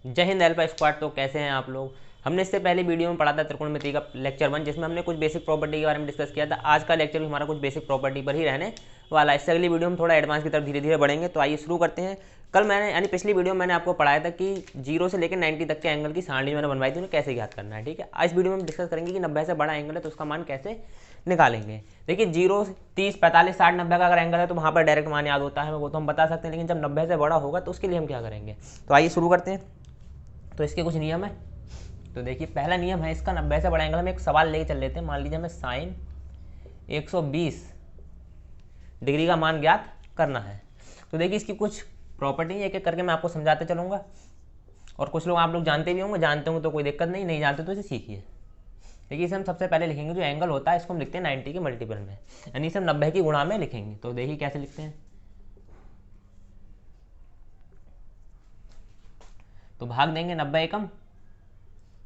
जय Hind alpha squad. तो कैसे हैं आप लोग। हमने इससे पहले वीडियो में पढ़ा था त्रिकोणमिति का लेक्चर 1, जिसमें हमने कुछ बेसिक प्रॉपर्टी के बारे में डिस्कस किया था। आज का लेक्चर भी हमारा कुछ बेसिक प्रॉपर्टी पर ही रहने वाला है। इससे अगली वीडियो में थोड़ा एडवांस की तरफ धीरे धीरे बढ़ेंगे। तो आइए शुरू करते हैं। कल मैंने यानी पिछली वीडियो में मैंने आपको पढ़ाया था कि 0 से लेकर 90 तक के एंगल की सारणी मैंने बनवाई थी, उन्हें कैसे ज्ञात करना है। ठीक है, आज वीडियो में हम डिस्कस करेंगे कि 90 से बड़ा एंगल है तो उसका मान कैसे निकालेंगे। देखिए 0, 30, 45, 60, 90 का अगर एंगल है तो वहाँ पर डायरेक्ट मान याद होता है, वो तो हम बता सकते हैं। लेकिन जब 90 से बड़ा होगा तो उसके लिए हम क्या करेंगे। तो आइए शुरू करते हैं। तो इसके कुछ नियम है। तो देखिए पहला नियम है इसका, 90 से बड़ा एंगल। हम एक सवाल लेके चल लेते हैं। मान लीजिए हमें साइन 120 डिग्री का मान ज्ञात करना है। तो देखिए इसकी कुछ प्रॉपर्टी एक एक करके मैं आपको समझाते चलूँगा। और कुछ लोग आप लोग जानते भी होंगे, जानते होंगे तो कोई दिक्कत नहीं, नहीं जानते तो इसे सीखिए। देखिए इसे हम सबसे पहले लिखेंगे, जो एंगल होता है इसको हम लिखते हैं 90 के मल्टीपल में, यानी इसे हम 90 की गुणा में लिखेंगे। तो देखिए कैसे लिखते हैं। तो भाग देंगे 90 एकम,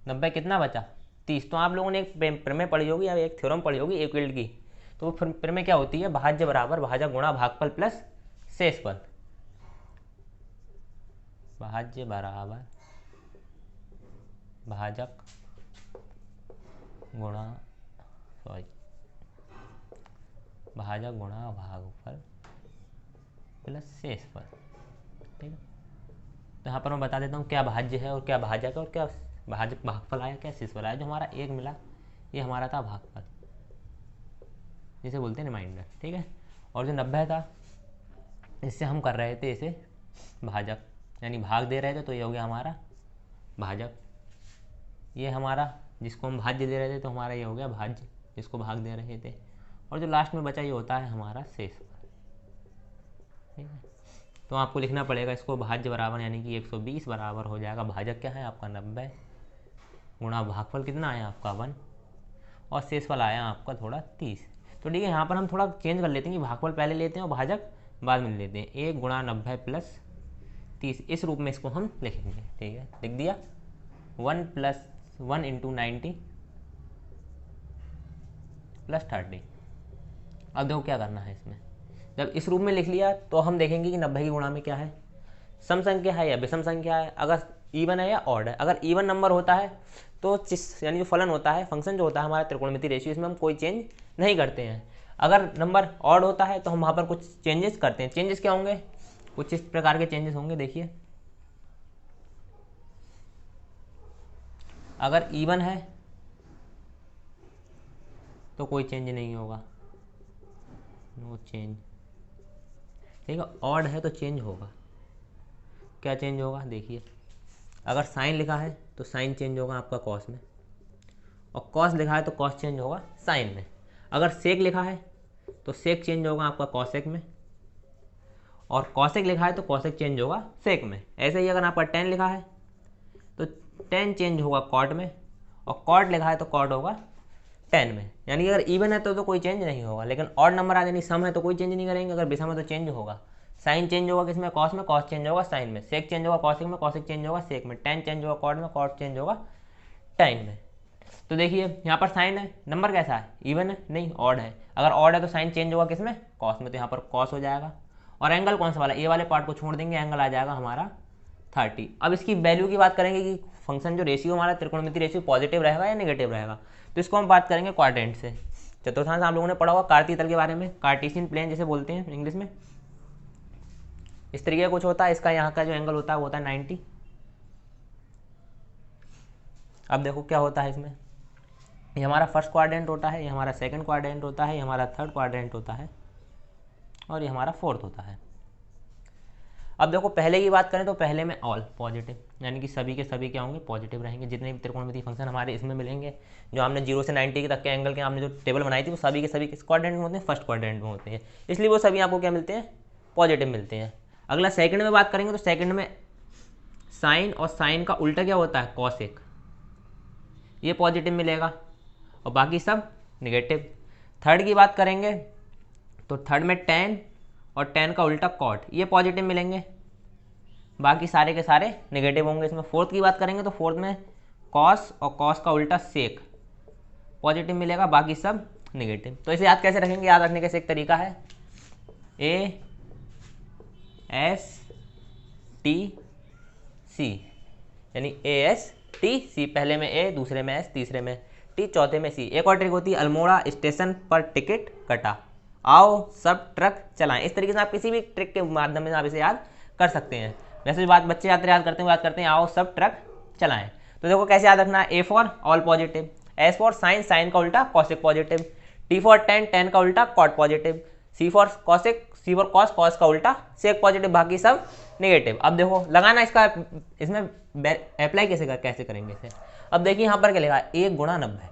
90 कितना बचा 30। तो आप लोगों ने एक प्रमेय पढ़ी होगी या एक थ्योरम पढ़ी होगी यूक्लिड की। तो वो प्रमेय क्या होती है, भाज्य बराबर भाजक गुणा भागफल प्लस शेषफल। भाज्य बराबर भाजक गुणा भाजक गुणा भागफल प्लस शेषफल। ठीक है, तो यहाँ पर मैं बता देता हूँ क्या भाज्य है और क्या भाजक है और क्या भाजक भागफल आया, क्या शेषफल आया। जो हमारा एक मिला ये हमारा था भागफल, जिसे बोलते हैं रिमाइंडर। ठीक है, और जो 90 था इससे हम कर रहे थे इसे भाजक, यानी भाग दे रहे थे, तो ये हो गया हमारा भाजक। ये हमारा जिसको हम भाज्य दे रहे थे तो हमारा ये हो गया भाज्य, जिसको भाग दे रहे थे। और जो लास्ट में बचा ये होता है हमारा शेषफल। ठीक है, तो आपको लिखना पड़ेगा इसको भाज्य बराबर, यानी कि 120 बराबर हो जाएगा भाजक क्या है आपका 90 गुणा भागफल कितना आया आपका 1 और शेषफल आया आपका थोड़ा 30। तो ठीक है, यहाँ पर हम थोड़ा चेंज कर लेते हैं कि भागफल पहले लेते हैं और भाजक बाद में लेते हैं। 1 गुणा 90 प्लस 30, इस रूप में इसको हम लिखेंगे। ठीक है, लिख दिया 1 प्लस 1 इंटू 90 प्लस 30। अब देखो क्या करना है इसमें। जब इस रूप में लिख लिया तो हम देखेंगे कि 90 की गुणा में क्या है, सम संख्या है या विषम संख्या है, अगर इवन है या ऑड है। अगर इवन नंबर होता है तो यानी जो फलन होता है, फंक्शन जो होता है हमारा त्रिकोणमिति रेशियो, इसमें हम कोई चेंज नहीं करते हैं। अगर नंबर ऑड होता है तो हम वहाँ पर कुछ चेंजेस करते हैं। चेंजेस क्या होंगे, कुछ इस प्रकार के चेंजेस होंगे। देखिए अगर इवन है तो कोई चेंज नहीं होगा, नो चेंज। ठीक है, ऑड है तो चेंज होगा। क्या चेंज होगा, देखिए अगर साइन लिखा है तो साइन चेंज होगा आपका कॉस में, और कॉस लिखा है तो कॉस चेंज होगा साइन में। अगर सेक लिखा है तो सेक चेंज होगा आपका कॉसेक में, और कॉसेक लिखा है तो कॉसेक चेंज होगा सेक में। ऐसे ही अगर आपका टेन लिखा है तो टेन चेंज होगा कॉट में, और कॉट लिखा है तो कॉट होगा टेन में। यानी अगर इवन है तो कोई चेंज नहीं होगा। लेकिन ऑड नंबर आ यानी सम है तो कोई चेंज नहीं करेंगे। अगर विषम है तो चेंज होगा। साइन चेंज होगा किसमें, कॉस में, कॉस चेंज होगा साइन में। सेक चेंज होगा कॉसेक में, कॉसेक चेंज होगा सेक में। टेन चेंज होगा कॉट में, कॉट चेंज होगा टेन में। तो देखिए यहाँ पर साइन है, नंबर कैसा है, इवन है नहीं ऑड है। अगर ऑड है तो साइन चेंज होगा किसमें, कॉस में, तो यहाँ पर कॉस हो जाएगा। और एंगल कौन सा वाला, ए वाले पार्ट को छोड़ देंगे, एंगल आ जाएगा हमारा 30। अब इसकी वैल्यू की बात करेंगे कि फंक्शन जो रेशियो हमारा त्रिकोणमिति रेशियो पॉजिटिव रहेगा या नेगेटिव रहेगा। तो इसको हम बात करेंगे क्वाड्रेंट से। चतुर्थांश आप लोगों ने पढ़ा होगा कार्तीय तल के बारे में, कार्टेशियन प्लेन जैसे बोलते हैं इंग्लिश में। इस तरीके का कुछ होता है। इसका यहाँ का जो एंगल होता है वो होता है 90। अब देखो क्या होता है इसमें, ये हमारा फर्स्ट क्वाड्रेंट होता है, ये हमारा सेकंड क्वाड्रेंट होता है, ये हमारा थर्ड क्वाड्रेंट होता है, और ये हमारा फोर्थ होता है। अब देखो पहले की बात करें तो पहले में ऑल पॉजिटिव, यानी कि सभी के सभी क्या होंगे, पॉजिटिव रहेंगे। जितने भी त्रिकोणमिति फंक्शन हमारे इसमें मिलेंगे, जो हमने 0 से 90 तक के एंगल के हमने जो टेबल बनाई थी, वो सभी के सभी किस क्वाड्रेंट में होते हैं, फर्स्ट क्वाड्रेंट में होते हैं। इसलिए वो सभी आपको क्या मिलते हैं, पॉजिटिव मिलते हैं। अगला सेकंड में बात करेंगे तो सेकंड में साइन, और साइन का उल्टा क्या होता है, कॉसेक, ये पॉजिटिव मिलेगा और बाकी सब निगेटिव। थर्ड की बात करेंगे तो थर्ड में टेन, और टेन का उल्टा कॉट, ये पॉजिटिव मिलेंगे, बाकी सारे के सारे नेगेटिव होंगे इसमें। फोर्थ की बात करेंगे तो फोर्थ में कॉस, और कॉस का उल्टा सेक, पॉजिटिव मिलेगा, बाकी सब नेगेटिव। तो इसे याद कैसे रखेंगे, याद रखने का एक तरीका है, ASTC, यानी ASTC, पहले में A, दूसरे में S, तीसरे में T, चौथे में C। एक और ट्रिक होती है अल्मोड़ा स्टेशन पर टिकट कटा, आओ सब ट्रक चलाएं। इस तरीके से आप किसी भी ट्रिक के माध्यम से आप इसे याद कर सकते हैं। वैसे बात बच्चे याद करते हैं आओ सब ट्रक चलाएं। तो देखो कैसे याद रखना है। A for all positive, S for sine, sine का उल्टा cosec positive, T for tan, tan का उल्टा cot positive, C for cosec, C for cos, cos का उल्टा सेक पॉजिटिव, बाकी सब नेगेटिव। अब देखो लगाना इसका, इसमें अप्लाई कैसे करेंगे इसे। अब देखिए यहाँ पर क्या लिखा है 1 गुणा 90,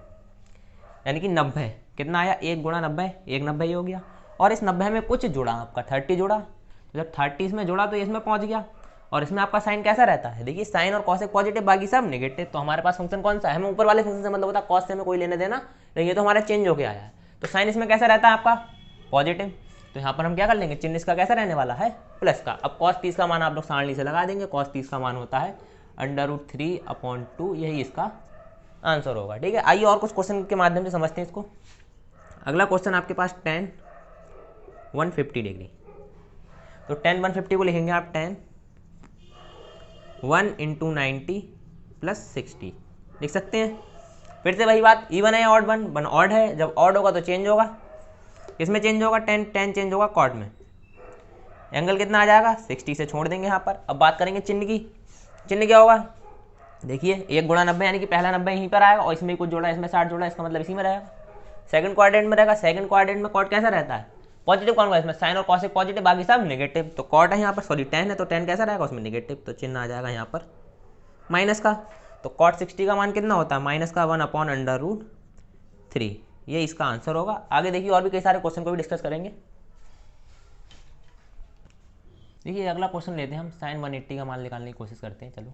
यानी कि 90 कितना आया 1 गुणा 90, 1 90 हो गया। और इस 90 में कुछ जुड़ा आपका 30 जुड़ा, तो जब 30 इसमें जुड़ा तो इसमें पहुंच गया। और इसमें आपका साइन कैसा रहता है, देखिए साइन और कॉस पॉजिटिव, बाकी सब नेगेटिव। तो हमारे पास फंक्शन कौन सा है, हमें ऊपर वाले फंक्शन से मतलब होता है, कॉस से हमें कोई लेने देना, लेकिन ये तो हमारा चेंज होकर आया है। तो साइन इसमें कैसा रहता है आपका पॉजिटिव, तो यहाँ पर हम क्या कर लेंगे, चिन्ह इसका कैसा रहने वाला है प्लस का। अब cos 30 का मान आप लोग सारणी से लगा देंगे, cos 30 का मान होता है √3/2, यही इसका आंसर होगा। ठीक है, आइए और कुछ क्वेश्चन के माध्यम से समझते हैं इसको। अगला क्वेश्चन आपके पास tan 150 डिग्री, तो tan 150 को लिखेंगे आप tan 1 × 90 + 60 लिख सकते हैं। फिर से वही बात, इवन है ऑड, वन ऑड है, जब ऑड होगा तो चेंज होगा, किसमें चेंज होगा, tan चेंज होगा कॉट में। एंगल कितना आ जाएगा 60 से छोड़ देंगे यहाँ पर। अब बात करेंगे चिन्ह की, चिन्ह क्या होगा, देखिए 1 गुणा 90, यानी कि पहला 90 यहीं पर आएगा और इसमें कुछ जोड़ा, इसमें 60 जोड़ा, इसका मतलब इसी में रहेगा। सेकंड क्वाड्रेंट में रहेगा, सेकंड क्वाड्रेंट में कॉट कैसा रहता है पॉजिटिव, कौन का इसमें साइन और कॉस पॉजिटिव, बाकी सब नेगेटिव। तो कॉट है यहाँ पर, सॉरी tan है, तो tan कैसा रहेगा उसमें नेगेटिव, तो चिन्ह आ जाएगा यहाँ पर माइनस का। तो कॉट 60 का मान कितना होता है माइनस का 1/√3, ये इसका आंसर होगा। आगे देखिए और भी कई सारे क्वेश्चन को भी डिस्कस करेंगे। देखिए अगला क्वेश्चन लेते हैं हम, साइन 180 का मान निकालने की कोशिश करते हैं। चलो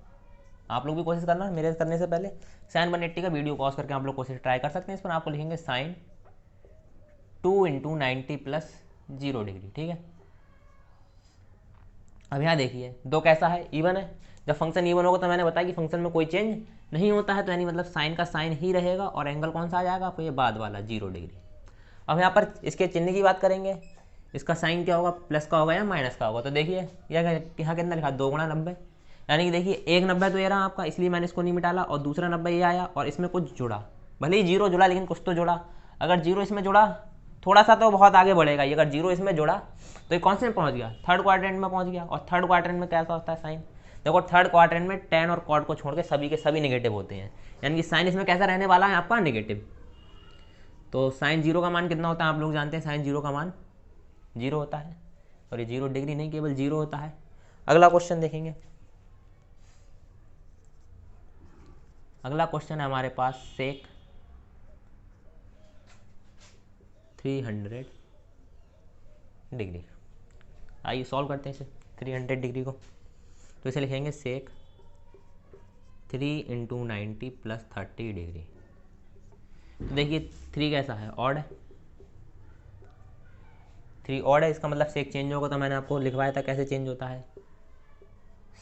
आप लोग भी कोशिश करना, मेरे करने से पहले साइन 180 का वीडियो पॉज करके आप लोग कोशिश ट्राई कर सकते हैं। इस पर आपको लिखेंगे साइन 2 × 90 + 0 डिग्री। ठीक है, अब यहाँ देखिए दो कैसा है, इवन है। जब फंक्शन इवन होगा तो मैंने बताया कि फंक्शन में कोई चेंज नहीं होता है, तो यानी मतलब साइन का साइन ही रहेगा और एंगल कौन सा आ जाएगा आपको, ये बाद वाला 0 डिग्री। अब यहाँ पर इसके चिन्ह की बात करेंगे, इसका साइन क्या होगा, प्लस का होगा या माइनस का होगा। तो देखिए यहाँ कितना लिखा 2 गुणा 90, यानी कि देखिए 1 90 तो ये रहा आपका, इसलिए मैंने इसको नहीं मिटाला, और दूसरा 90 ये आया और इसमें कुछ जुड़ा, भले ही 0 जुड़ा लेकिन कुछ तो जुड़ा। अगर 0 इसमें जुड़ा थोड़ा सा तो बहुत आगे बढ़ेगा ये, अगर 0 इसमें जुड़ा तो ये कौन से में पहुँच गया, थर्ड क्वाड्रेंट में पहुँच गया। और थर्ड क्वाड्रेंट में कैसा होता है साइन, देखो थर्ड क्वाड्रेंट में tan और cot को छोड़ के सभी के सभी नेगेटिव होते हैं, यानी कि साइन इसमें कैसा रहने वाला है आपका नेगेटिव। तो साइन 0 का मान कितना होता है आप लोग जानते हैं, साइन 0 का मान 0 होता है, और ये 0 डिग्री नहीं केवल 0 होता है। अगला क्वेश्चन देखेंगे, अगला क्वेश्चन है हमारे पास सेक 300 डिग्री। आइए सॉल्व करते हैं इसे 300 डिग्री को। तो इसे लिखेंगे सेक 3 × 90 + 30 डिग्री। तो देखिए 3 कैसा है, ऑड है, 3 ऑड है, इसका मतलब सेक चेंज होगा। तो मैंने आपको लिखवाया था कैसे चेंज होता है,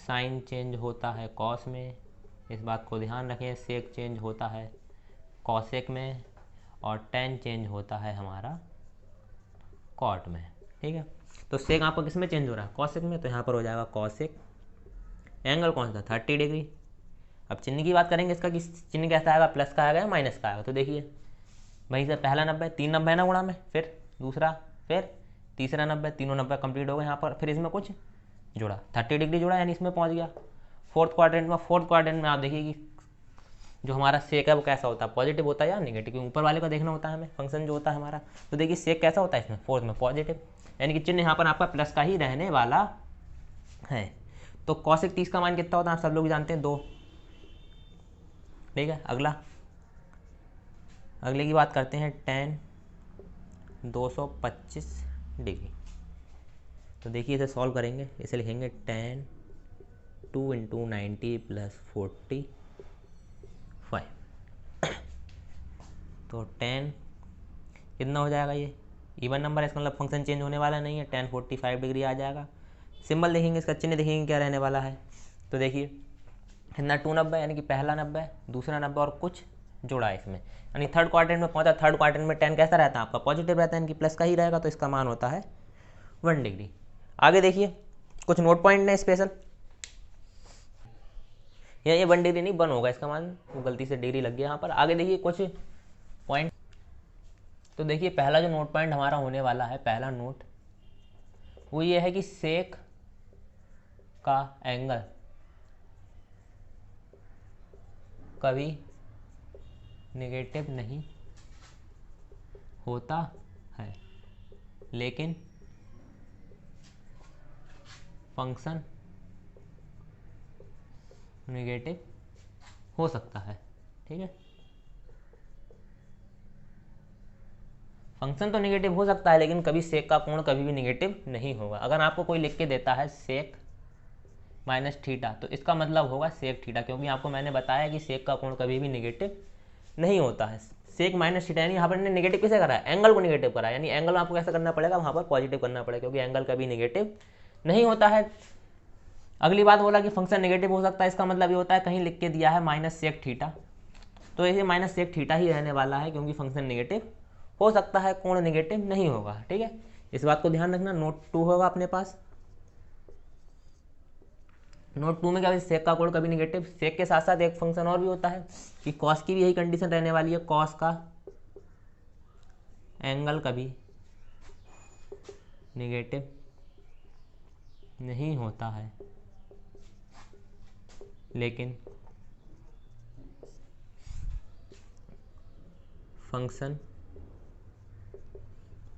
साइन चेंज होता है कॉस में, इस बात को ध्यान रखें। सेक चेंज होता है कॉसेक में, और tan चेंज होता है हमारा कॉट में। ठीक है, तो सेक आपका किस में चेंज हो रहा है, कॉसेक में, तो यहाँ पर हो जाएगा कॉसेक, एंगल कौन सा 30 डिग्री। अब चिन्ह की बात करेंगे इसका कि चिन्ह कैसा आएगा, प्लस का आएगा या माइनस का आएगा। तो देखिए वहीं से पहला 90, 3 90 है ना गुणा में, फिर दूसरा, फिर तीसरा 90, तीनों 90 कंप्लीट हो गए यहाँ पर। फिर इसमें कुछ जुड़ा 30 डिग्री जुड़ा, यानी इसमें पहुँच गया फोर्थ क्वाड्रेंट में। फोर्थ क्वाड्रेंट में आप देखिए कि जो हमारा सेक है वो कैसा होता है, पॉजिटिव होता है या नेगेटिव, क्योंकि ऊपर वाले को देखना होता है हमें फंक्शन जो होता है हमारा। तो देखिए सेक कैसा होता है इसमें, फोर्थ में पॉजिटिव, यानी कि चिन्ह यहाँ पर आपका प्लस का ही रहने वाला है। तो कॉसेक 30 का मान कितना होता है आप सब लोग जानते हैं 2। ठीक है, अगले की बात करते हैं tan 225 डिग्री। तो देखिए इसे सॉल्व करेंगे, इसे लिखेंगे tan 2 × 90 + 45। तो tan कितना हो जाएगा, ये इवन नंबर है, इसका मतलब फंक्शन चेंज होने वाला नहीं है, tan 45 डिग्री आ जाएगा। सिंबल देखेंगे, इसका चिन्ह देखेंगे क्या रहने वाला है। तो देखिए कितना 2 90, यानी कि पहला 90, दूसरा 90 और कुछ जोड़ा है इसमें, यानी थर्ड क्वाड्रेंट में पहुंचा। थर्ड क्वाड्रेंट में tan कैसा रहता है आपका पॉजिटिव रहता है, यानी कि प्लस का ही रहेगा, तो इसका मान होता है 1 डिग्री। आगे देखिए कुछ नोट पॉइंट ने स्पेशल, ये 1 डिग्री नहीं 1 होगा इसका मान, वो गलती से डिग्री लग गया यहाँ पर। आगे देखिए कुछ पॉइंट। तो देखिए पहला जो नोट पॉइंट हमारा होने वाला है, पहला नोट, वो ये है कि सेक का एंगल कभी नेगेटिव नहीं होता है, लेकिन फंक्शन नेगेटिव हो सकता है। ठीक है, फंक्शन तो नेगेटिव हो सकता है, लेकिन कभी सेक का कोण कभी भी नेगेटिव नहीं होगा। अगर आपको कोई लिख के देता है सेक माइनस थीटा, तो इसका मतलब होगा सेक थीटा, क्योंकि आपको मैंने बताया कि सेक का कोण कभी भी नेगेटिव नहीं होता है। सेक माइनस थीटा यानी यहाँ पर नेगेटिव किसे करा है, एंगल को नेगेटिव करा है, यानी एंगल आपको कैसा करना पड़ेगा, वहाँ पर पॉजिटिव करना पड़ेगा, क्योंकि एंगल कभी नेगेटिव नहीं होता है। अगली बात बोला कि फंक्शन नेगेटिव हो सकता है, इसका मतलब ये होता है कहीं लिख के दिया है माइनस सेक थीटा, तो ये माइनस सेक थीटा ही रहने वाला है, क्योंकि फंक्शन नेगेटिव हो सकता है, कोण नेगेटिव नहीं होगा। ठीक है, इस बात को ध्यान रखना। नोट 2 होगा अपने पास। नोट 2 में क्या है, सेक का कोण कभी नेगेटिव, सेक के साथ साथ एक फंक्शन और भी होता है कि कॉस की भी यही कंडीशन रहने वाली है, कॉस का एंगल कभी नेगेटिव नहीं होता है, लेकिन फंक्शन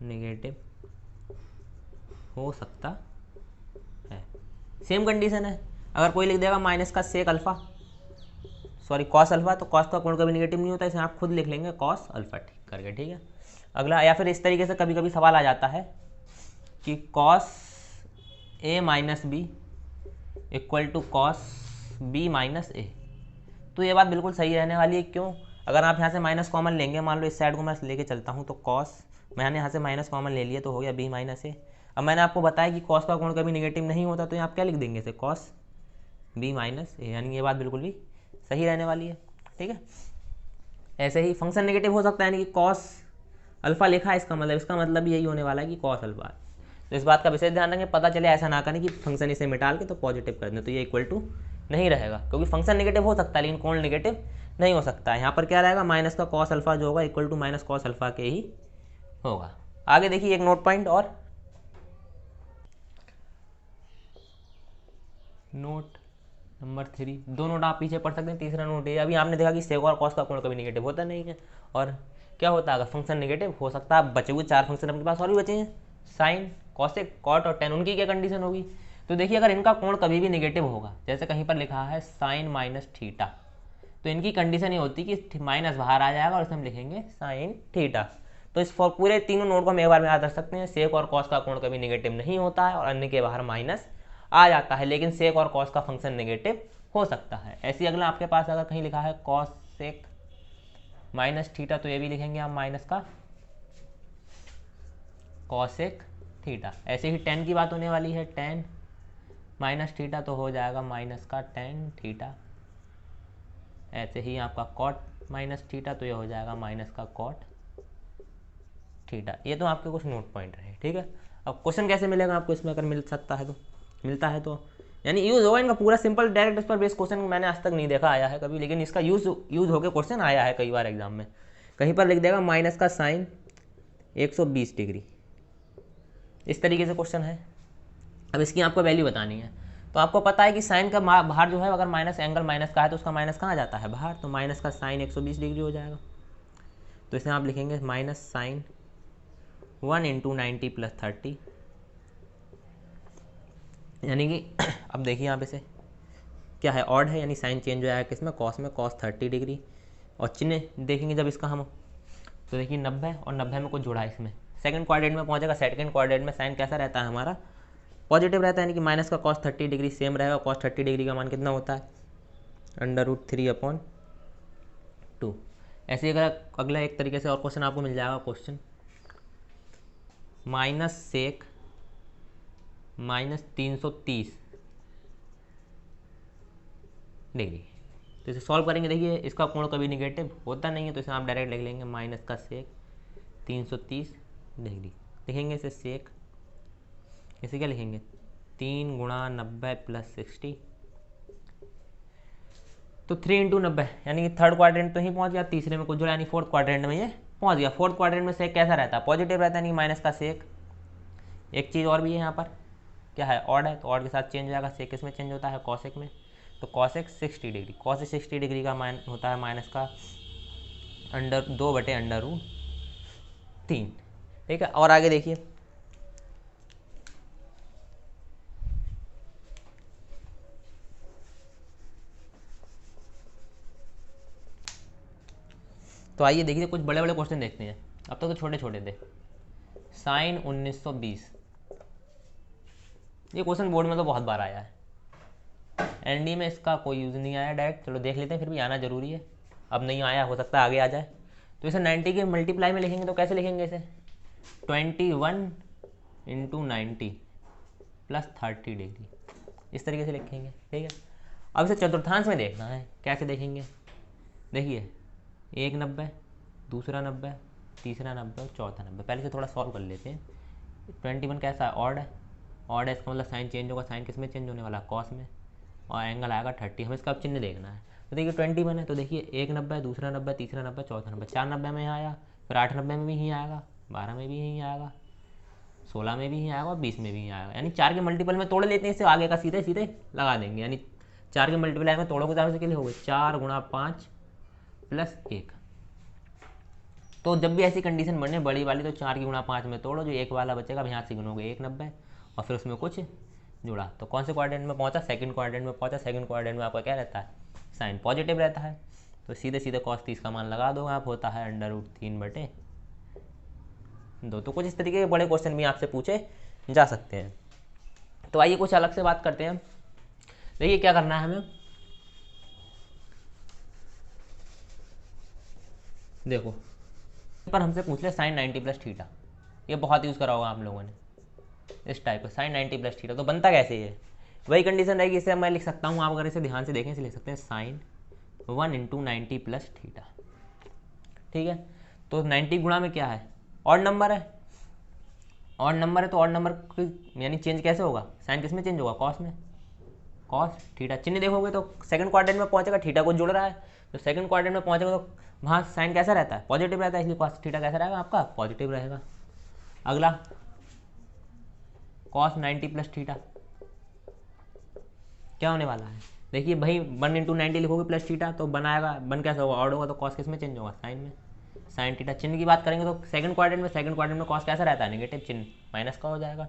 नेगेटिव हो सकता है। सेम कंडीशन है। अगर कोई लिख देगा माइनस का sec alpha, sorry cos alpha, तो कॉस का कोण कभी नेगेटिव नहीं होता, इसे आप खुद लिख लेंगे कॉस अल्फा ठीक करके। ठीक है, अगला, या फिर इस तरीके से कभी कभी सवाल आ जाता है कि cos A minus B equal to cos B minus A, तो ये बात बिल्कुल सही रहने वाली है। क्यों, अगर आप यहाँ से माइनस कॉमन लेंगे, मान लो इस साइड को मैं लेके चलता हूँ, तो कॉस, मैंने यहाँ से माइनस कॉमन ले लिया तो हो गया बी माइनस ए। अब मैंने आपको बताया कि कॉस का कोण कभी नेगेटिव नहीं होता, तो यहाँ आप क्या लिख देंगे इसे, कॉस बी माइनस ए, यानी ये बात बिल्कुल भी सही रहने वाली है। ठीक है, ऐसे ही फंक्शन नेगेटिव हो सकता है, यानी कि कॉस अल्फा लिखा है, इसका मतलब यही होने वाला है कि कॉस अल्फा। तो इस बात का विशेष ध्यान रखें, पता चले ऐसा ना करें कि फंक्शन इसे मिटाल के तो पॉजिटिव कर दें, तो ये इक्वल टू नहीं रहेगा, क्योंकि फंक्शन नेगेटिव हो सकता है लेकिन कोण नेगेटिव नहीं हो सकता है। यहाँ पर क्या रहेगा, माइनस का कॉस अल्फा जो होगा equal to minus cos alpha के ही होगा। आगे देखिए एक नोट पॉइंट और, नोट नंबर 3, 2 नोट आप पीछे पढ़ सकते हैं। तीसरा नोट ये, अभी आपने देखा कि सेक और कॉस का कोण कभी नेगेटिव होता नहीं है, और क्या होता है, अगर फंक्शन नेगेटिव हो सकता है, बचे हुए 4 फंक्शन अपने पास और भी बचे हैं, साइन, कॉसेक, कॉट और टेन, उनकी क्या कंडीशन होगी। तो देखिए अगर इनका कोण कभी भी नेगेटिव होगा, जैसे कहीं पर लिखा है साइन माइनस थीटा, तो इनकी कंडीशन ये होती है कि माइनस बाहर आ जाएगा और इसे हम लिखेंगे साइन थीटा। तो इस पूरे तीनों नोट को हम एक बार में याद रख सकते हैं, सेक और कॉस का कोण कभी नेगेटिव नहीं होता है और अन्य के बाहर माइनस आ जाता है, लेकिन सेक और कॉस का फंक्शन नेगेटिव हो सकता है। ऐसे अगला आपके पास अगर कहीं लिखा है कॉस सेक माइनस थीटा, तो ये भी लिखेंगे हम माइनस का कॉसेक थीटा। ऐसे ही टेन की बात होने वाली है, टेन माइनस थीटा तो हो जाएगा माइनस का टेन थीटा। ऐसे ही आपका कॉट माइनस थीटा, तो ये हो जाएगा माइनस का कॉट थीटा। ये तो आपके कुछ नोट पॉइंट रहे। ठीक है, अब क्वेश्चन कैसे मिलेगा आपको इसमें, अगर मिल सकता है तो मिलता है तो यानी यूज़ होगा इनका पूरा सिंपल डायरेक्ट इस पर बेस्ड क्वेश्चन मैंने आज तक नहीं देखा आया है कभी, लेकिन इसका यूज़ होकर क्वेश्चन आया है कई बार एग्जाम में। कहीं पर लिख देगा माइनस का साइन 120 डिग्री, इस तरीके से क्वेश्चन है। अब इसकी आपको वैल्यू बतानी है, तो आपको पता है कि साइन का बाहर जो है, अगर माइनस एंगल माइनस का है तो उसका माइनस कहाँ जाता है, बाहर, तो माइनस का साइन 120 डिग्री हो जाएगा। तो इसे आप लिखेंगे माइनस साइन 1 × 90 + 30, यानी कि अब देखिए यहाँ पे से क्या है, ऑड है, यानी साइन चेंज हो जाएगा किसमें, कॉस में, कॉस 30 डिग्री। और चिन्ह देखेंगे जब इसका हम, तो देखिए 90 और 90 में कुछ जुड़ा है इसमें, सेकंड क्वाड्रेंट में पहुंचेगा। सेकंड क्वाड्रेंट में साइन कैसा रहता है हमारा, पॉजिटिव रहता है, यानी कि माइनस का कॉस 30 डिग्री सेम रहेगा। कॉस 30 डिग्री का मान कितना होता है, √3/2। ऐसे अगर अगला एक तरीके से और क्वेश्चन आपको मिल जाएगा, question minus sec minus 330 degree, तो इसे सॉल्व करेंगे। देखिए इसका कोण कभी नेगेटिव होता नहीं है, तो इसे आप डायरेक्ट लिख लेंगे माइनस का सेक 330 डिग्री। लिखेंगे इसे सेक, इसे क्या लिखेंगे, 3 × 90 + 60, तो 3 × 90 यानी कि थर्ड क्वाड्रेंट तो ही पहुंच गया, तीसरे में कुछ जुड़ा यानी फोर्थ क्वाड्रेंट में ये पहुंच गया। फोर्थ क्वाड्रेंट में सेक कैसा रहता है, पॉजिटिव रहता है, यानी माइनस का सेक। एक चीज़ और भी है यहाँ पर, क्या है, ऑड है, तो ऑड के साथ चेंज हो जाएगा। सेक किस में चेंज होता है, कॉसेक में। तो कॉसेक 60 डिग्री, कॉसेक 60 डिग्री का होता है माइनस का √2/√3। ठीक है, और आगे देखिए, तो आइए देखिए कुछ बड़े बड़े क्वेश्चन देखते हैं। अब तक तो छोटे छोटे थे। साइन 1920, ये क्वेश्चन बोर्ड में तो बहुत बार आया है, एनडी में इसका कोई यूज़ नहीं आया डायरेक्ट। चलो देख लेते हैं, फिर भी आना जरूरी है। अब नहीं आया, हो सकता है आगे आ जाए। तो इसे 90 के मल्टीप्लाई में लिखेंगे तो कैसे लिखेंगे इसे, 21 × 90 + 30 डिग्री, इस तरीके से लिखेंगे। ठीक है, अब इसे चतुर्थांश में देखना है, कैसे देखेंगे। देखिए, एक 90, दूसरा 90, तीसरा 90 और चौथा 90। पहले से थोड़ा सॉल्व कर लेते हैं। 21 कैसा है, ऑड है, ऑड है, इसका मतलब साइन चेंज होगा। साइन किस में चेंज होने वाला, कॉस में, और एंगल आएगा 30। हमें इसका अब चिन्ह देखना है। तो देखिए 21 है, तो देखिए एक 90, दूसरा 90, तीसरा 90, चौथा 90। 4 90 में यहाँ आया, फिर 8 90 में भी यहीं आएगा, 12 में भी यहीं आएगा, 16 में भी यहीं आएगा और 20 में भी यहीं आएगा। यानी 4 के मल्टीपल में तोड़ लेते हैं, इससे आगे का सीधे सीधे लगा देंगे। यानी 4 के मल्टीप्लाई में तोड़ोगे तो के लिए हो गए 4 × 5 + 1। तो जब भी ऐसी कंडीशन बने बड़ी वाली, तो 4 की 5 में तोड़ो, जो एक वाला बचेगा अब यहाँ से गिनोगे 1 90 और फिर उसमें कुछ जुड़ा। तो कौन से क्वाड्रेंट में पहुंचा, सेकंड क्वाड्रेंट में पहुंचा। सेकंड क्वाड्रेंट में आपका क्या रहता है, साइन पॉजिटिव रहता है। तो सीधे सीधे cos 30 का मान लगा दो आप, होता है √3/2। तो कुछ इस तरीके के बड़े क्वेश्चन भी आपसे पूछे जा सकते हैं। तो आइए कुछ अलग से बात करते हैं। देखिए क्या करना है हमें, देखो पर हमसे पूछ ले साइन 90 + थीटा, ये बहुत यूज़ करा होगा आप लोगों ने, इस टाइप का साइन 90 + थीटा। तो बनता कैसे है, वही कंडीशन रहेगी। इसे मैं लिख सकता हूँ, आप अगर इसे ध्यान से देखें, इसे लिख सकते हैं साइन 1 × 90 + थीटा। ठीक है, तो 90 गुणा में क्या है, ऑड नंबर है, ऑड नंबर है, तो ऑड नंबर यानी चेंज कैसे होगा, साइन किस में चेंज होगा, कॉस में, कॉस थीटा। चिन्ह देखोगे तो सेकंड क्वाड्रेंट में पहुंचेगा, थीटा को जुड़ रहा है। तो सेकंड क्वाड्रेंट में पहुंचेगा तो वहाँ साइन कैसा रहता है, पॉजिटिव रहता है, इसलिए कॉस थीटा कैसा रहेगा आपका, पॉजिटिव रहेगा। अगला कॉस 90 + थीटा क्या होने वाला है, देखिए भाई 1 × 90 लिखोगे प्लस थीटा, तो बनाएगा, बन कैसा होगा, ऑड होगा, तो कॉस किस में चेंज होगा, साइन में, साइन थीटा। चिन्ह की बात करेंगे तो सेकंड क्वाड्रेंट में कॉस कैसा रहता है, नेगेटिव, चिन्ह माइनस का हो जाएगा।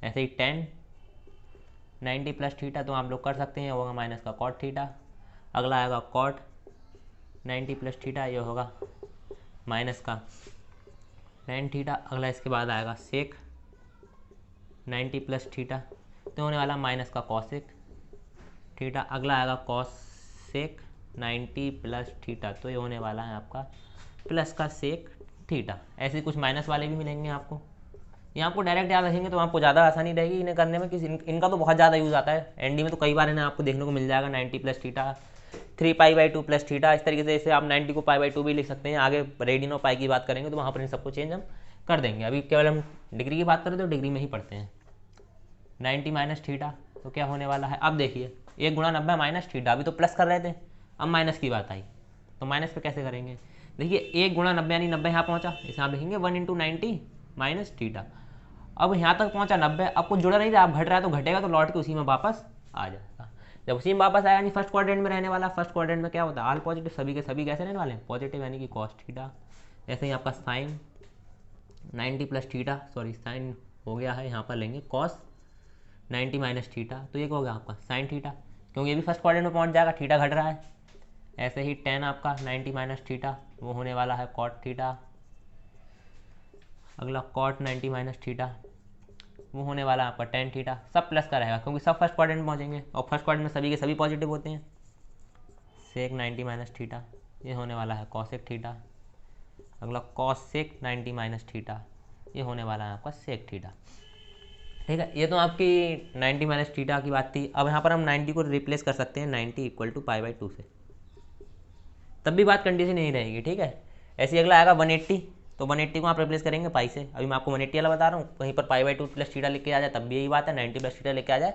ऐसे ही 10 90 + थीटा, तो आप लोग कर सकते हैं, होगा माइनस का कॉट थीटा। अगला आएगा कॉट 90 + थीटा, ये होगा माइनस का टेन थीटा। अगला इसके बाद आएगा सेक 90 + थीटा, तो होने वाला माइनस का कॉसेक थीटा। अगला आएगा कॉसेक 90 + थीटा, तो ये होने वाला है आपका प्लस का सेक थीटा। ऐसे कुछ माइनस वाले भी मिलेंगे आपको, ये आपको डायरेक्ट याद रखेंगे तो आपको ज़्यादा आसानी रहेगी इन्हें करने में। किसी इनका तो बहुत ज़्यादा यूज़ आता है एनडी में, तो कई बार इन्हें आपको देखने को मिल जाएगा 90 + थीटा, 3π/2 + थीटा। इस तरीके से इसे आप 90 को π/2 भी लिख सकते हैं। आगे रेडियन और पाई की बात करेंगे तो वहाँ पर इन सबको चेंज हम कर देंगे। अभी केवल हम डिग्री की बात करें तो डिग्री में ही पढ़ते हैं। 90 - थीटा, तो क्या होने वाला है, अब देखिए 1 × 90 - थीटा, अभी तो प्लस कर रहे थे, अब माइनस की बात आई, तो माइनस पे कैसे करेंगे। देखिए 1 × 90 यानी 90 यहाँ पहुँचा, इसे आप लिखेंगे 1 × 90 - थीटा। अब यहाँ तक पहुँचा 90, अब कुछ जुड़ा नहीं था, अब घट रहा है तो घटेगा, तो लौट के उसी में वापस आ जाएगा। जब उसी में वापस आया यानी फर्स्ट क्वाड्रेंट में रहने वाला। फर्स्ट क्वाड्रेंट में क्या होता है, ऑल पॉजिटिव, सभी के सभी कैसे रहने वाले हैं, पॉजिटिव, यानी कि कॉस थीटा। ऐसे ही आपका साइन 90 + थीटा, सॉरी साइन हो गया है, यहाँ पर लेंगे कॉस 90 - थीटा, तो ये क्या हो गया आपका साइन थीटा, क्योंकि ये भी फर्स्ट क्वाड्रेंट में पहुँच जाएगा, थीटा घट रहा है। ऐसे ही 10 आपका 90 - थीटा, वो होने वाला है कॉट थीटा। अगला कॉट 90 - थीटा, वो होने वाला है आपका 10 थीटा। सब प्लस का रहेगा क्योंकि सब फर्स्ट क्वाड्रेंट में पहुँचेंगे, और फर्स्ट क्वाड्रेंट में सभी के सभी पॉजिटिव होते हैं। सेक 90 - थीटा, ये होने वाला है कॉसेक थीटा। अगला कॉसेक 90 - थीटा, ये होने वाला है आपका सेक थीटा। ठीक है, ये तो आपकी 90 - थीटा की बात थी। अब यहाँ पर हम 90 को रिप्लेस कर सकते हैं 90 = π/2 से, तब भी बात कंडीशन नहीं रहेगी। ठीक है, ऐसे अगला आएगा 180, तो 180 को आप रिप्लेस करेंगे पाई से। अभी मैं आपको 180 वाला बता रहा हूँ, कहीं पर π/2 + थीटा लिख के आ जाए तब भी यही बात है, 90 + थीटा लिख के आ जाए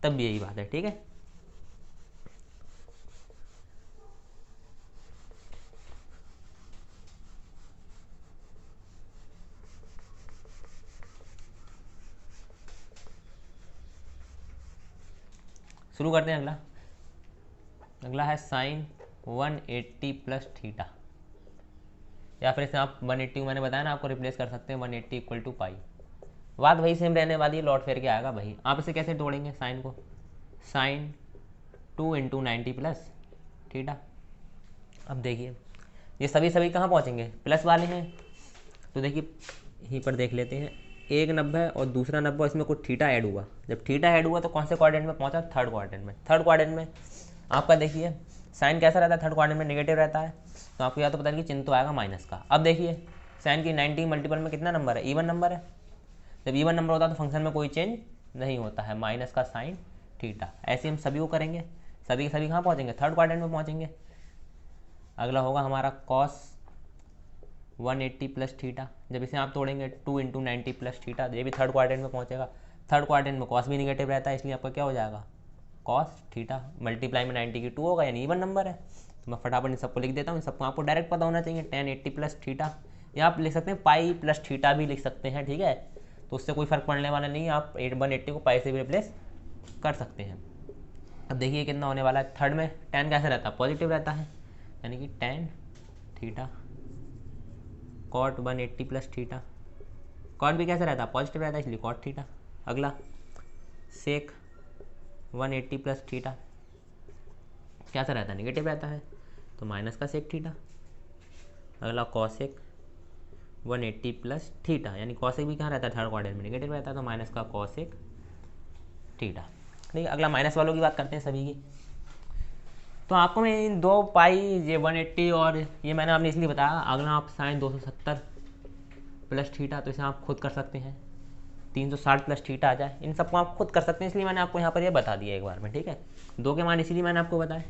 तब भी यही बात है। ठीक है, शुरू करते हैं। अगला अगला है साइन 180 प्लस थीटा, या फिर इसे आप 180 मैंने बताया ना आपको रिप्लेस कर सकते हैं 180 इक्वल टू पाई। बात वही सेम रहने वाली है, लौट फेर के आएगा भाई। आप इसे कैसे तोड़ेंगे साइन को, साइन 2 इंटू 90 प्लस थीटा। अब देखिए ये सभी कहाँ पहुँचेंगे, प्लस वाले हैं, तो देखिए यहीं पर देख लेते हैं, एक 90 और दूसरा 90, इसमें कुछ थीटा ऐड हुआ। जब थीटा ऐड हुआ तो कौन से क्वाड्रेंट में पहुंचा, थर्ड क्वाड्रेंट में। थर्ड क्वाड्रेंट में आपका देखिए साइन कैसा रहता है, थर्ड क्वाड्रेंट में नेगेटिव रहता है, तो आपको या तो पता नहीं कि चिन्ह तो आएगा माइनस का। अब देखिए साइन की 90 मल्टीपल में कितना नंबर है, इवन नंबर है। जब इवन नंबर होता है तो फंक्शन में कोई चेंज नहीं होता है, माइनस का साइन थीटा। ऐसे हम सभी को करेंगे, सभी के सभी कहाँ पहुँचेंगे, थर्ड क्वाड्रेंट में पहुँचेंगे। अगला होगा हमारा कॉस 180 प्लस थीटा। जब इसे आप तोड़ेंगे 2 इंटू 90 प्लस थीटा, ये भी थर्ड क्वाड्रेंट में पहुंचेगा। थर्ड क्वाड्रेंट में कॉस भी निगेटिव रहता है, इसलिए आपका क्या हो जाएगा, कॉस थीटा मल्टीप्लाई में 90 की 2 होगा, यानी इवन नंबर है। तो मैं फटाफट इन सबको लिख देता हूँ, सबको आपको डायरेक्ट पता होना चाहिए। tan 80 प्लस थीटा, या आप लिख सकते हैं पाई प्लस थीटा भी लिख सकते हैं, ठीक है, तो उससे कोई फर्क पड़ने वाला नहीं है। आप 180 को पाई से भी रिप्लेस कर सकते हैं। अब देखिए कितना होने वाला है, थर्ड में tan कैसे रहता है, पॉजिटिव रहता है, यानी कि tan theta cot 180 plus theta. Cot भी कैसे रहता है, पॉजिटिव रहता है, इसलिए कॉट थीटा। अगला सेक 180 प्लस थीटा कैसा रहता है, नेगेटिव रहता है, तो माइनस का सेक थीटा। अगला कॉसेक 180 प्लस थीटा, यानी कॉसेक भी कहाँ रहता है, थर्ड क्वाड्रेंट में नेगेटिव रहता है, तो माइनस का कॉसेक थीटा। ठीक है, अगला माइनस वालों की बात करते हैं सभी की। तो आपको मैं इन 2 पाई, ये 180 और ये मैंने आपने इसलिए बताया। अगला आप साइन 270 प्लस थीटा, तो इसे आप खुद कर सकते हैं, 360 प्लस थीटा आ जाए, इन सबको आप खुद कर सकते हैं, इसलिए मैंने आपको यहाँ पर ये बता दिया एक बार में। ठीक है, 2 के मान इसीलिए मैंने आपको बताया।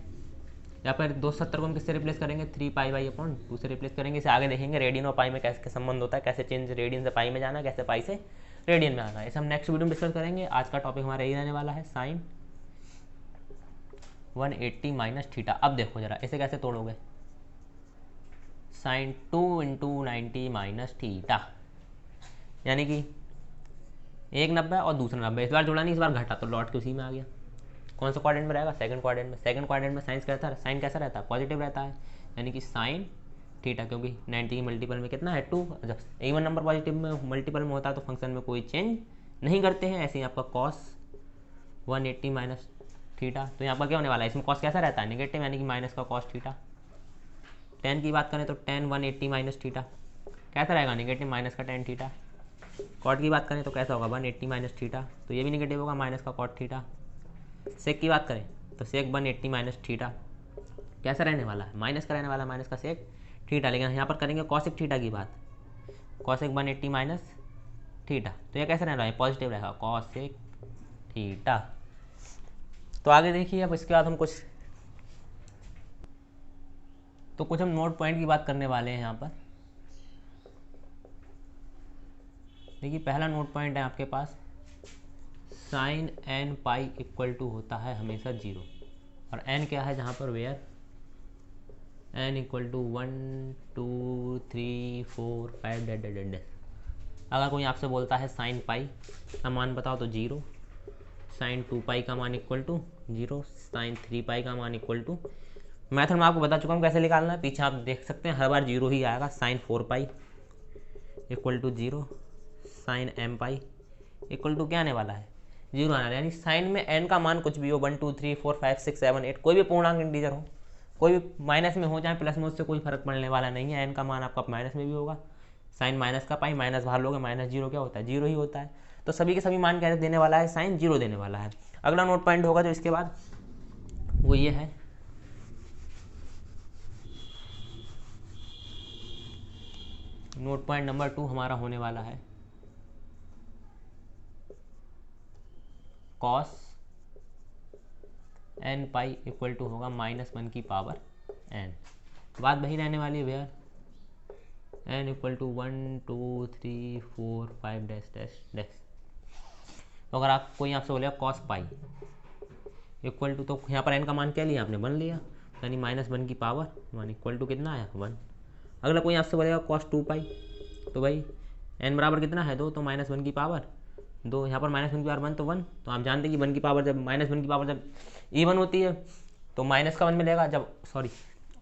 यहाँ पर 270 को हम किससे रिप्लेस करेंगे, 3 पाई बाई अपॉन 2 से रिप्लेस करेंगे। इसे आगे देखेंगे रेडियन और पाई में कैसे संबंध होता है, कैसे चेंज रेडियन से पाई में जाना, कैसे पाई से रेडियन में आना है, इसे हम नेक्स्ट वीडियो में डिस्कस करेंगे। आज का टॉपिक हमारा यही रहने वाला है, साइन 180 माइनस थीटा। अब देखो जरा इसे कैसे तोड़ोगे, साइन 2 इंटू 90 माइनस थीटा, यानी कि एक 90 और दूसरा 90, इस बार जोड़ा नहीं, इस बार घटा, तो लौट के उसी में आ गया। कौन सा क्वाड्रेंट में रहेगा, सेकंड क्वाड्रेंट में। सेकंड क्वाड्रेंट में साइन कैसा रहता है, पॉजिटिव रहता है, यानी कि साइन थीटा, क्योंकि 90 की मल्टीपल में कितना है 2, जब इवन नंबर पॉजिटिव में मल्टीपल में होता है तो फंक्शन में कोई चेंज नहीं करते हैं। ऐसे ही आपका कॉस 180 माइनस थीटा, तो यहाँ पर क्या होने वाला है, इसमें कॉस कैसा रहता है, नेगेटिव, यानी कि माइनस का कॉस थीटा। tan की बात करें तो tan 180 माइनस थीटा कैसा रहेगा, नेगेटिव, माइनस का tan थीटा। कॉट की बात करें तो कैसा होगा, 180 माइनस थीटा, तो ये भी नेगेटिव होगा, माइनस का कॉट थीटा। सेक की बात करें तो सेक 180 माइनस थीटा कैसा रहने वाला है, माइनस का रहने वाला है, माइनस का सेक थीटा। लेकिन यहाँ पर करेंगे कॉसेक थीटा की बात, कॉसेक 180 माइनस थीटा, तो ये कैसा रहने वाला है, पॉजिटिव रहेगा, कॉसेक थीटा। तो आगे देखिए, अब इसके बाद हम कुछ हम नोट पॉइंट की बात करने वाले हैं यहाँ पर। देखिए पहला नोट पॉइंट है आपके पास, sine n pi equal to होता है हमेशा 0, और n क्या है जहाँ पर, where n equal to 1 2 3 4 5 dash dash dash. अगर कोई आपसे बोलता है साइन पाई का मान बताओ तो 0, साइन 2 पाई का मान इक्वल टू 0, साइन 3 पाई का मान इक्वल टू, मैथड में आपको बता चुका हूँ कैसे निकालना है, पीछे आप देख सकते हैं हर बार 0 ही आएगा। Sine 4 pi equal to 0, sine m pi equal to क्या आने वाला है, 0 आना है। यानी साइन में n का मान कुछ भी हो, 1 2 3 4 5 6 7 8, कोई भी पूर्णांक इंटीजर हो, कोई भी माइनस में हो चाहे प्लस में, उससे कोई फर्क पड़ने वाला नहीं है। n का मान आपका माइनस में भी होगा, साइन माइनस का पाई, माइनस बाहर लोगे, माइनस 0 क्या होता है, 0 ही होता है। तो सभी के सभी मान क्या देने वाला है, साइन 0 देने वाला है। अगला नोट पॉइंट होगा जो इसके बाद वो ये है, नोट पॉइंट नंबर 2 हमारा होने वाला है cos n pi equal to होगा -1 की पावर n। बात वही रहने वाली है, where n equal to 1 2 3 4 5 dash dash dash. तो अगर आप कोई आपसे बोलेगा कॉस पाई इक्वल टू, तो यहाँ पर n का मान क्या लिया आपने, 1 लिया, यानी -1 की पावर 1 इक्वल टू कितना आया, 1। अगला कोई आपसे बोलेगा कॉस 2 पाई, तो भाई n बराबर कितना है 2, तो -1 की पावर 2, यहाँ पर -1 की पावर 1 तो 1, तो आप जानते हैं कि 1 की पावर जब -1 की पावर जब इवन होती है तो माइनस का 1 मिलेगा, जब सॉरी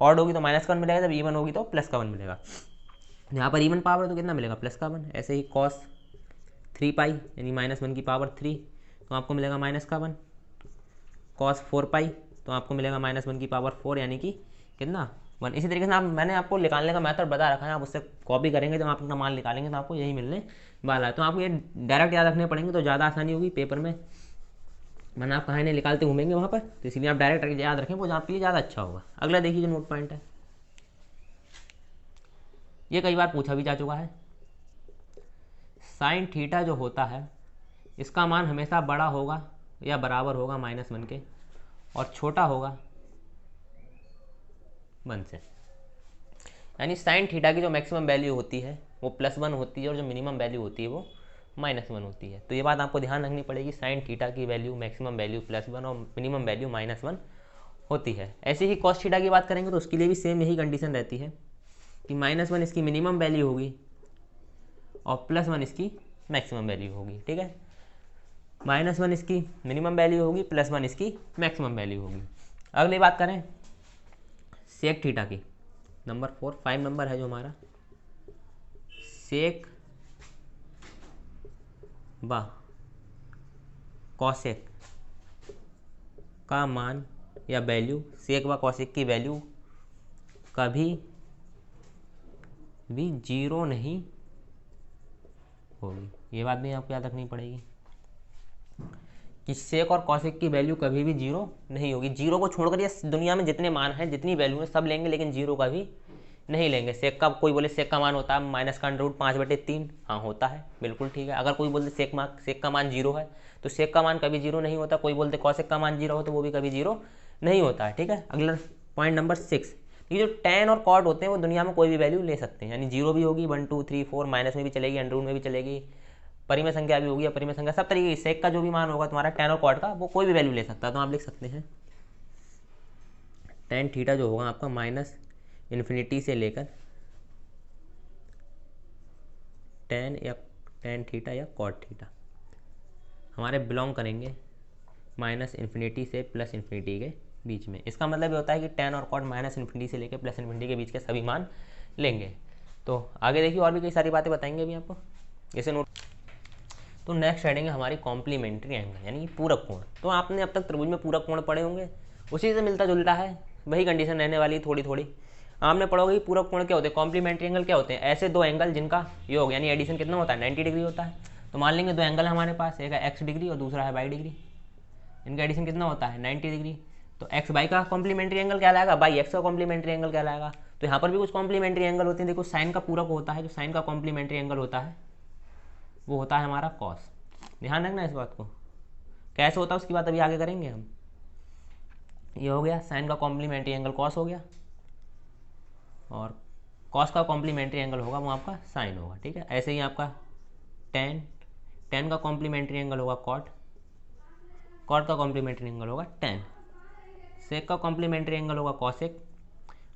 ऑड होगी तो माइनस का 1 मिलेगा, जब इवन होगी तो प्लस का 1 मिलेगा। यहाँ पर इवन पावर है तो कितना मिलेगा, प्लस का 1। ऐसे ही कॉस 3 पाई यानी -1 की पावर 3 तो आपको मिलेगा माइनस का 1। कॉस 4 पाई तो आपको मिलेगा -1 की पावर 4 यानी कि कितना 1। इसी तरीके से आप मैंने आपको निकालने का मेथड बता रखा है, आप उससे कॉपी करेंगे जब आप अपना मान निकालेंगे तो आपको यही मिलने वाला है। तो आपको ये डायरेक्ट याद रखने पड़ेंगे तो ज़्यादा आसानी होगी पेपर में, मैंने आप कहाँ नहीं निकालते घूमेंगे वहाँ पर, तो इसलिए आप डायरेक्ट याद रखें, वो आपके लिए ज़्यादा अच्छा होगा। अगला देखिए जो नोट पॉइंट है, ये कई बार पूछा भी जा चुका है। साइन थीटा जो होता है इसका मान हमेशा बड़ा होगा या बराबर होगा -1 के, और छोटा होगा 1 से। यानी साइन थीटा की जो मैक्सिमम वैल्यू होती है वो +1 होती है और जो मिनिमम वैल्यू होती है वो -1 होती है। तो ये बात आपको ध्यान रखनी पड़ेगी, साइन थीटा की वैल्यू मैक्सिमम वैल्यू +1 और मिनिमम वैल्यू -1 होती है। ऐसे ही कॉस थीटा की बात करेंगे तो उसके लिए भी सेम यही कंडीशन रहती है कि -1 इसकी मिनिमम वैल्यू होगी और +1 इसकी मैक्सिमम वैल्यू होगी। ठीक है, -1 इसकी मिनिमम वैल्यू होगी, +1 इसकी मैक्सिमम वैल्यू होगी। अगली बात करें सेक थीटा की, नंबर 5 नंबर है जो हमारा, सेक व कॉसेक का मान या वैल्यू, सेक व कॉसेक की वैल्यू कभी भी 0 नहीं होगी। ये बात भी आपको याद रखनी पड़ेगी कि सेक और कॉसेक की वैल्यू कभी भी 0 नहीं होगी। 0 को छोड़कर ये दुनिया में जितने मान हैं, जितनी वैल्यू है सब लेंगे, लेकिन 0 का भी नहीं लेंगे। सेक का कोई बोले सेक का मान होता है -√5/3, हाँ होता है, बिल्कुल ठीक है। अगर कोई बोलते सेक का मान 0 है तो सेक का मान कभी 0 नहीं होता। कोई बोलते कॉसेक का मान 0 हो तो वो भी कभी 0 नहीं होता है। ठीक है, अगला पॉइंट नंबर 6, ये जो tan और cot होते हैं वो दुनिया में कोई भी वैल्यू ले सकते हैं, यानी 0 भी होगी, 1 2 3 4, माइनस में भी चलेगी, अंडर रूट में भी चलेगी, परिमेय संख्या भी होगी, अपरिमेय संख्या, सब तरीके की। सेक का जो भी मान होगा तुम्हारा tan और cot का, वो कोई भी वैल्यू ले सकता है। तो आप लिख सकते हैं tan थीटा जो होगा आपका -∞ से लेकर tan थीटा या cot थीटा हमारे बिलोंग करेंगे -∞ से +∞ के बीच में। इसका मतलब ये होता है कि tan और cot -∞ से लेकर +∞ के बीच के सभी मान लेंगे। तो आगे देखिए और भी कई सारी बातें बताएंगे अभी आपको, जैसे नोट। तो नेक्स्ट हेडिंग है हमारी कॉम्प्लीमेंट्री एंगल, यानी पूरक कोण। तो आपने अब तक त्रिभुज में पूरक कोण पढ़े होंगे, उसी से मिलता जुलता है, वही कंडीशन रहने वाली थोड़ी थोड़ी। आपने पढ़ोगे कि पूरक कोण क्या होते हैं, कॉम्प्लीमेंट्री एंगल क्या होते हैं, ऐसे दो एंगल जिनका योग यानी एडिशन कितना होता है, 90 डिग्री होता है। तो मान लेंगे दो एंगल है हमारे पास, एक है x डिग्री और दूसरा है y डिग्री, इनका एडिशन कितना होता है 90 डिग्री। तो एक्स बाई का कॉम्प्लीमेंट्री एंगल क्या लाएगा, बाई एक्स का कॉम्प्लीमेंट्री एंगल क्या लाएगा। तो यहाँ पर भी कुछ कॉम्प्लीमेंट्री एंगल होते हैं। देखो साइन का पूरक होता है, जो साइन का कॉम्प्लीमेंट्री एंगल होता है वो होता है हमारा कॉस। ध्यान रखना इस बात को, कैसे होता है उसकी बात अभी आगे करेंगे हम। ये हो गया साइन का कॉम्प्लीमेंट्री एंगल कॉस हो गया, और कॉस का कॉम्प्लीमेंट्री एंगल होगा वो आपका साइन होगा। ठीक है, ऐसे ही आपका टेन का कॉम्प्लीमेंट्री एंगल होगा कॉट का कॉम्प्लीमेंट्री एंगल होगा टेन, सेक का कॉम्प्लीमेंट्री एंगल होगा कॉसेक,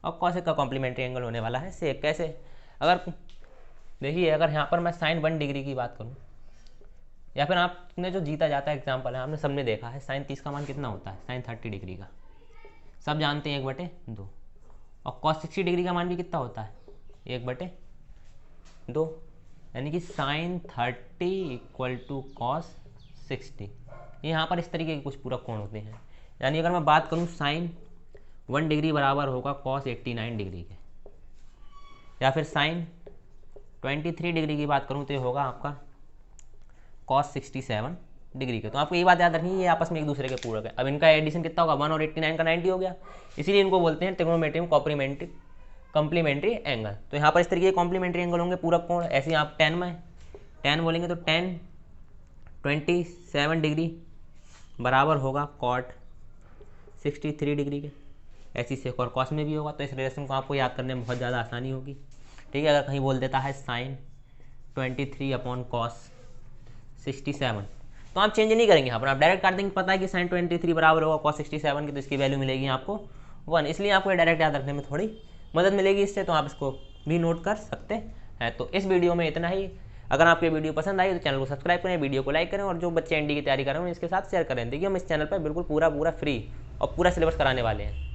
और कॉसेक का कॉम्प्लीमेंट्री एंगल होने वाला है सेक। कैसे, अगर देखिए अगर यहाँ पर मैं साइन 1 डिग्री की बात करूँ, या फिर आपने जो जीता जाता है एग्जाम्पल है, आपने सबने देखा है साइन 30 का मान कितना होता है, साइन 30 डिग्री का सब जानते हैं 1/2, और कॉस 60 डिग्री का मान भी कितना होता है 1/2, यानी कि साइन 30 = कॉस 60। यहाँ पर इस तरीके के कुछ पूरक कोण होते हैं। यानी अगर मैं बात करूँ साइन 1 डिग्री बराबर होगा कॉस 89 डिग्री के, या फिर साइन 23 डिग्री की बात करूँ तो ये होगा आपका कॉस 67 डिग्री के। तो आपको ये बात याद रखनी है, ये आपस में एक दूसरे के पूरक है। अब इनका एडिशन कितना होगा, 1 और 89 का 90 हो गया, इसीलिए इनको बोलते हैं ट्रिग्नोमेट्री में कॉम्प्लीमेंट्री एंगल। तो यहाँ पर इस तरीके के कॉम्प्लीमेंट्री एंगल होंगे पूरक कोण। ऐसे ही आप टेन बोलेंगे तो टेन 27 डिग्री बराबर होगा कॉट 63 डिग्री के। ऐसी सेक और कॉस में भी होगा। तो इस रिलेशन को आपको याद करने में बहुत ज़्यादा आसानी होगी। ठीक है, अगर कहीं बोल देता है साइन 23/cos 67, तो आप चेंज नहीं करेंगे यहाँ पर, आप डायरेक्ट काट देंगे। पता है कि साइन 23 बराबर होगा cos 67 की, तो इसकी वैल्यू मिलेगी आपको 1। इसलिए आपको डायरेक्ट याद रखने में थोड़ी मदद मिलेगी इससे, तो आप इसको भी नोट कर सकते हैं। तो इस वीडियो में इतना ही। अगर आपको ये वीडियो पसंद आई तो चैनल को सब्सक्राइब करें, वीडियो को लाइक करें और जो बच्चे एनडी की तैयारी कर रहे हैं इसके साथ शेयर करें। देखिए हम इस चैनल पर बिल्कुल पूरा फ्री और पूरा सिलेबस कराने वाले हैं।